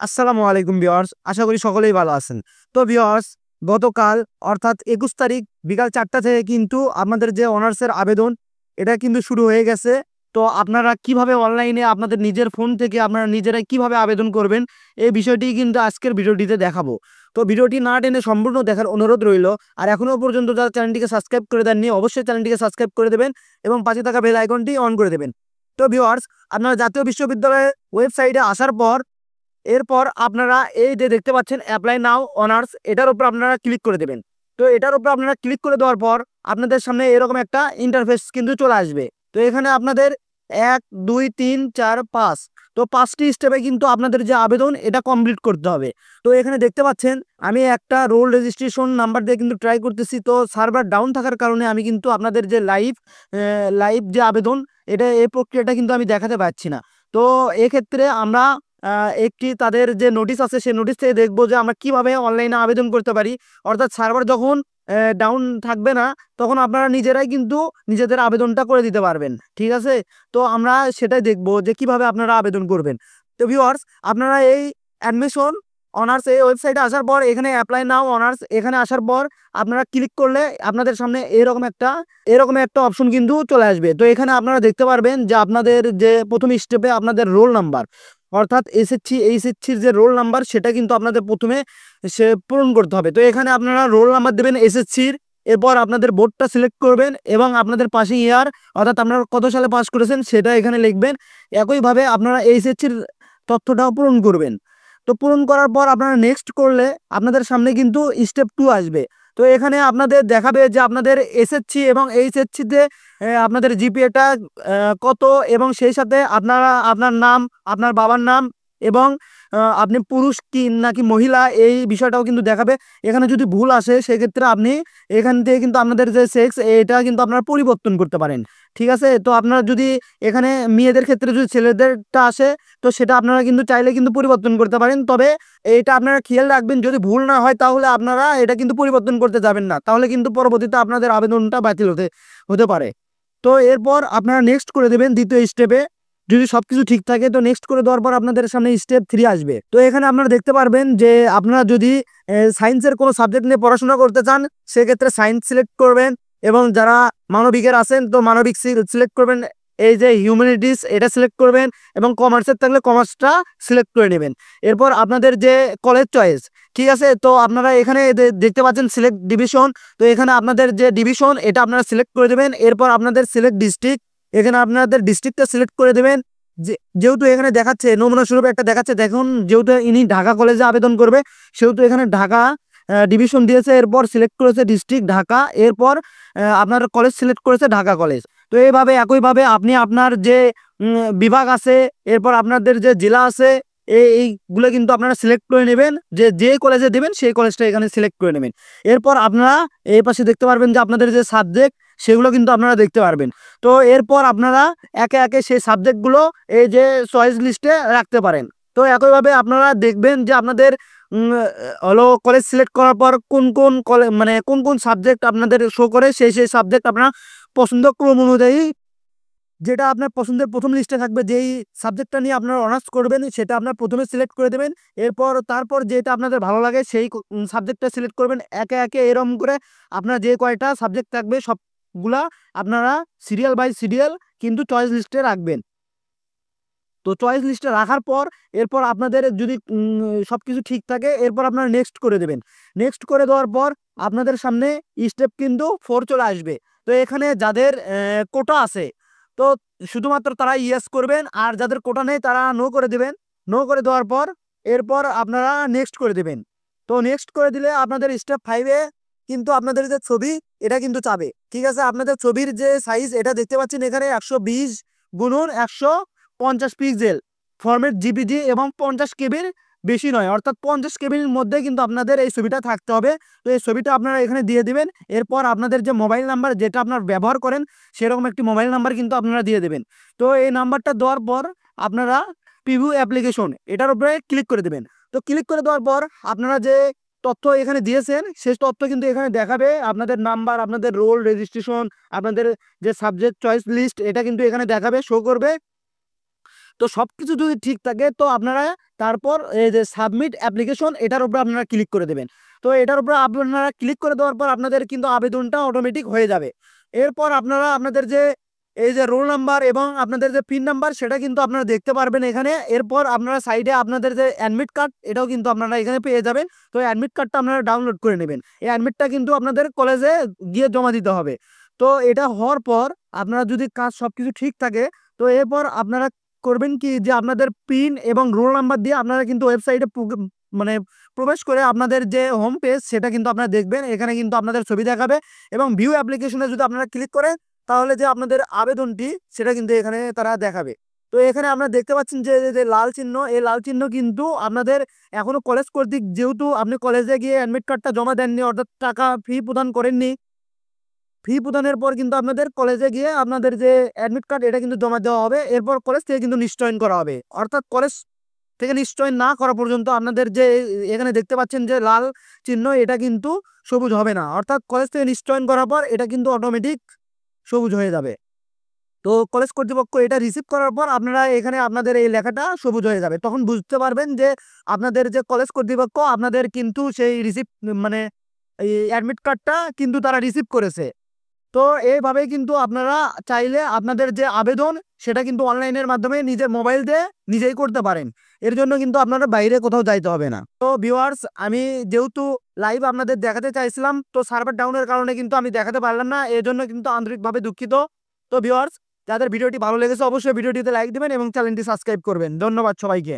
আসসালামু আলাইকুম ভিউয়ার্স, আশা করি সকলেই ভালো আছেন। তো ভিউয়ার্স, গতকাল অর্থাৎ ২১ তারিখ বিকাল ৪টা থেকে কিন্তু আপনাদের যে অনার্সের আবেদন এটা কিন্তু শুরু হয়ে গেছে। তো আপনারা কিভাবে অনলাইনে আপনাদের নিজের ফোন থেকে আপনারা নিজেরাই কিভাবে আবেদন করবেন এই বিষয়টি কিন্তু আজকের ভিডিওটিতে দেখাবো। তো ভিডিওটি না টেনে সম্পূর্ণ দেখার অনুরোধ রইল। আর এখনও পর্যন্ত যারা চ্যানেলটিকে সাবস্ক্রাইব করে দেননি অবশ্যই চ্যানেলটিকে সাবস্ক্রাইব করে দেবেন এবং পাশে থাকা বেল আইকনটি অন করে দেবেন। তো ভিউয়ার্স, আপনারা জাতীয় বিশ্ববিদ্যালয়ের ওয়েবসাইটে আসার পর এরপর আপনারা এই যে দেখতে পাচ্ছেন অ্যাপ্লাই নাও অনার্স, এটার উপর আপনারা ক্লিক করে দেবেন। তো এটার উপর আপনারা ক্লিক করে দেওয়ার পর আপনাদের সামনে এরকম একটা ইন্টারফেস কিন্তু চলে আসবে। তো এখানে আপনাদের 1 2 3 4 5 তো 5টি স্টেপে কিন্তু আপনাদের যে আবেদন এটা কমপ্লিট করতে হবে। তো এখানে দেখতে পাচ্ছেন আমি একটা রোল রেজিস্ট্রেশন নাম্বার দিয়ে কিন্তু ট্রাই করতেছি। তো সার্ভার ডাউন থাকার কারণে আমি কিন্তু আপনাদের যে লাইভ যে আবেদন এই প্রক্রিয়াটা কিন্তু আমি দেখাতে পারছি না। তো এক্ষেত্রে আমরা একটি তাদের যে নোটিশ আছে সেই নোটিশ থেকে দেখবো যে আমরা কিভাবে অনলাইনে আবেদন করতে পারি। অর্থাৎ সার্ভার যখন ডাউন থাকবে না তখন আপনারা নিজেরাই কিন্তু নিজেদের আবেদনটা করে দিতে পারবেন। ঠিক আছে, তো আমরা সেটাই দেখবো যে কিভাবে আপনারা আবেদন করবেন। তো ভিউয়ার্স, আপনারা এই অ্যাডমিশন অনার্স এই ওয়েবসাইটে আসার পর এখানে অ্যাপ্লাই নাও অনার্স এখানে আসার পর আপনারা ক্লিক করলে আপনাদের সামনে এরকম একটা অপশন কিন্তু চলে আসবে। তো এখানে আপনারা দেখতে পারবেন যে আপনাদের যে প্রথম স্টেপে আপনাদের রোল নাম্বার অর্থাৎ এইচএসসির যে রোল নাম্বার সেটা কিন্তু আপনাদের প্রথমে পূরণ করতে হবে। তো এখানে আপনারা রোল নাম্বার দেবেন এসএসসির, এরপর আপনাদের বোর্ডটা সিলেক্ট করবেন এবং আপনাদের পাশে ইয়ার অর্থাৎ আপনারা কত সালে পাস করেছেন সেটা এখানে লিখবেন। একইভাবে আপনারা এইচএসসির তথ্যটাও পূরণ করবেন। তো পূরণ করার পর আপনারা নেক্সট করলে আপনাদের সামনে কিন্তু স্টেপ 2 আসবে। তো এখানে আপনাদের দেখাবে যে আপনাদের এসএসসি এবং এইচএসসিতে আপনাদের জিপিএটা কত এবং সেই সাথে আপনার নাম, আপনার বাবার নাম এবং আপনি পুরুষ কি নাকি মহিলা এই বিষয়টাও কিন্তু দেখাবে। এখানে যদি ভুল আসে সেক্ষেত্রে আপনি এখান থেকে কিন্তু আপনাদের যে সেক্স এটা কিন্তু আপনারা পরিবর্তন করতে পারেন। ঠিক আছে, তো আপনারা যদি এখানে মেয়েদের ক্ষেত্রে যদি ছেলেদেরটা আসে তো সেটা আপনারা কিন্তু চাইলে কিন্তু পরিবর্তন করতে পারেন। তবে এটা আপনারা খেয়াল রাখবেন যদি ভুল না হয় তাহলে আপনারা এটা কিন্তু পরিবর্তন করতে যাবেন না, তাহলে কিন্তু পরবর্তীতে আপনাদের আবেদনটা বাতিল হতে পারে। তো এরপর আপনারা নেক্সট করে দেবেন দ্বিতীয় স্টেপে। যদি সবকিছু ঠিক থাকে তো নেক্সট করে দেওয়ার পর আপনাদের সামনে স্টেপ 3 আসবে। তো এখানে আপনারা দেখতে পারবেন যে আপনারা যদি সায়েন্সের কোনো সাবজেক্ট নিয়ে পড়াশোনা করতে চান সেক্ষেত্রে সায়েন্স সিলেক্ট করবেন এবং যারা মানবিকের আছেন তো মানবিক সিলেক্ট করবেন। এই যে হিউম্যানিটিস এটা সিলেক্ট করবেন এবং কমার্সের থাকলে কমার্সটা সিলেক্ট করে নেবেন। এরপর আপনাদের যে কলেজ চয়েস, ঠিক আছে, তো আপনারা এখানে দেখতে পাচ্ছেন সিলেক্ট ডিভিশন। তো এখানে আপনাদের যে ডিভিশন এটা আপনারা সিলেক্ট করে দেবেন। এরপর আপনাদের সিলেক্ট ডিস্ট্রিক্ট, এখানে আপনাদের ডিস্ট্রিক্টটা সিলেক্ট করে দেবেন। যেহেতু এখানে দেখাচ্ছে নমুনা স্বরূপ একটা দেখাচ্ছে, দেখুন যেহেতু ইনি ঢাকা কলেজে আবেদন করবে সেহেতু এখানে ঢাকা ডিভিশন দিয়েছে। এরপর সিলেক্ট করেছে ডিস্ট্রিক্ট ঢাকা, এরপর আপনার কলেজ সিলেক্ট করেছে ঢাকা কলেজ। তো এইভাবে একইভাবে আপনি আপনার যে বিভাগ আছে এরপর আপনাদের যে জেলা আছে এইগুলো কিন্তু আপনারা সিলেক্ট করে নেবেন। যে কলেজে দেবেন সেই কলেজটা এখানে সিলেক্ট করে নেবেন। এরপর আপনারা এই পাশে দেখতে পারবেন যে আপনাদের যে সাবজেক্ট সেগুলো কিন্তু আপনারা দেখতে পারবেন। তো এরপর আপনারা একে একে সেই সাবজেক্টগুলো এই যে চয়েস লিস্টে রাখতে পারেন। তো একইভাবে আপনারা দেখবেন যে আপনাদের হলো কলেজ সিলেক্ট করার পর কোন কোন কলেজ মানে কোন কোন সাবজেক্ট আপনাদের শো করে সেই সাবজেক্ট আপনারা পছন্দ ক্রম অনুযায়ী যেটা আপনার পছন্দের প্রথম লিস্টে থাকবে যেই সাবজেক্টটা নিয়ে আপনারা অনার্স করবেন সেটা আপনার প্রথমে সিলেক্ট করে দেবেন। তারপর যেটা আপনাদের ভালো লাগে সেই সাবজেক্টটা সিলেক্ট করবেন। একে একে এরকম করে আপনার যে কয়টা সাবজেক্ট থাকবে সবগুলা আপনারা সিরিয়াল বাই সিরিয়াল কিন্তু চয়েস লিস্টে রাখবেন। তো চয়েস লিস্টে রাখার পর এরপর আপনাদের যদি সবকিছু ঠিক থাকে এরপর আপনারা নেক্সট করে দেবেন। নেক্সট করে দেওয়ার পর আপনাদের সামনে স্টেপ কিন্তু 4 চলে আসবে। তো এখানে যাদের কোটা আছে তো শুধুমাত্র তারা ইয়েস করবেন, আর যাদের কোটা নেই তারা নো করে দেবেন। নো করে দেওয়ার পর এরপর আপনারা নেক্সট করে দেবেন। তো নেক্সট করে দিলে আপনাদের স্টেপ 5-এ কিন্তু আপনাদের যে ছবি এটা কিন্তু চাবে। ঠিক আছে, আপনাদের ছবির যে সাইজ এটা দেখতে পাচ্ছেন এখানে 120x150 পিক্সেল ফরম্যাট জিপিজি এবং 50 কেবির বেশি নয়, অর্থাৎ 50 কেবির মধ্যে কিন্তু আপনাদের এই ছবিটা থাকতে হবে। তো এই ছবিটা আপনারা এখানে দিয়ে দিবেন। এরপর আপনাদের যে মোবাইল নাম্বার যেটা আপনারা ব্যবহার করেন সেরকম একটি মোবাইল নাম্বার কিন্তু আপনারা দিয়ে দেবেন। তো এই নাম্বারটা দেওয়ার পর আপনারা প্রিভিউ অ্যাপ্লিকেশন এটার উপরে ক্লিক করে দেবেন। তো ক্লিক করে দেওয়ার পর আপনারা যে তথ্য এখানে দিয়েছেন সেই তথ্য কিন্তু এখানে দেখাবে। আপনাদের নাম্বার, আপনাদের রোল রেজিস্ট্রেশন, আপনাদের যে সাবজেক্ট চয়েস লিস্ট এটা কিন্তু এখানে দেখাবে, শো করবে। তো সবকিছু যদি ঠিক থাকে তো আপনারা তারপর এই যে সাবমিট অ্যাপ্লিকেশন এটার উপর আপনারা ক্লিক করে দেবেন। তো এটার উপর আপনারা ক্লিক করে দেওয়ার পর আপনাদের কিন্তু আবেদনটা অটোমেটিক হয়ে যাবে। এরপর আপনারা আপনাদের যে এই যে রোল নাম্বার এবং আপনাদের যে পিন নাম্বার সেটা কিন্তু আপনারা দেখতে পারবেন এখানে। এরপর আপনারা সাইডে আপনাদের যে অ্যাডমিট কার্ড এটাও কিন্তু আপনারা এখানে পেয়ে যাবেন। তো এই অ্যাডমিট কার্ডটা আপনারা ডাউনলোড করে নেবেন। এই অ্যাডমিটটা কিন্তু আপনাদের কলেজে গিয়ে জমা দিতে হবে। তো এটা হওয়ার পর আপনারা যদি কাজ সবকিছু ঠিক থাকে তো এরপর আপনারা করবেন কি যে আপনাদের পিন এবং রোল নাম্বার দিয়ে আপনারা কিন্তু ওয়েবসাইটে মানে প্রবেশ করে আপনাদের যে হোম পেজ সেটা কিন্তু আপনারা দেখবেন। এখানে কিন্তু আপনাদের ছবি দেখাবে এবং ভিউ অ্যাপ্লিকেশনে যদি আপনারা ক্লিক করেন তাহলে যে আপনাদের আবেদনটি সেটা কিন্তু এখানে তারা দেখাবে। তো এখানে আপনারা দেখতে পাচ্ছেন যে যে লাল চিহ্ন, এই লাল চিহ্ন কিন্তু আপনাদের এখনো কলেজ কর্তৃক, যেহেতু আপনি কলেজে গিয়ে অ্যাডমিট কার্ডটা জমা দেননি অর্থাৎ টাকা ফি প্রদান করেননি, ফি প্রদানের পর কিন্তু আপনাদের কলেজে গিয়ে আপনাদের যে অ্যাডমিট কার্ড এটা কিন্তু জমা দেওয়া হবে। এরপর কলেজ থেকে কিন্তু নিশ্চয়ন করা হবে, অর্থাৎ কলেজ থেকে নিশ্চয়ন না করা পর্যন্ত আপনাদের যে এখানে দেখতে পাচ্ছেন যে লাল চিহ্ন এটা কিন্তু সবুজ হবে না। অর্থাৎ কলেজ থেকে নিশ্চয়ন করার পর এটা কিন্তু অটোমেটিক সবুজ হয়ে যাবে। তো কলেজ কর্তৃপক্ষ এটা রিসিভ করার পর আপনারা এখানে আপনাদের এই লেখাটা সবুজ হয়ে যাবে, তখন বুঝতে পারবেন যে আপনাদের যে কলেজ কর্তৃপক্ষ আপনাদের কিন্তু সেই রিসিভ মানে এই অ্যাডমিট কার্ডটা কিন্তু তারা রিসিভ করেছে। তো এইভাবে কিন্তু আপনারা চাইলে আপনাদের যে আবেদন সেটা কিন্তু অনলাইনের মাধ্যমে নিজের মোবাইল দিয়ে নিজেই করতে পারেন। এর জন্য কিন্তু আপনারা বাইরে কোথাও যাইতে হবে না। তো ভিউয়ার্স, আমি যেহেতু লাইভ আপনাদের দেখাতে চাইছিলাম তো সার্ভার ডাউনের কারণে কিন্তু আমি দেখাতে পারলাম না, এর জন্য কিন্তু আন্তরিকভাবে দুঃখিত। তো ভিউয়ার্স, যাদের ভিডিওটি ভালো লেগেছে অবশ্যই ভিডিওটিতে লাইক দিবেন এবং চ্যানেলটি সাবস্ক্রাইব করবেন। ধন্যবাদ সবাইকে।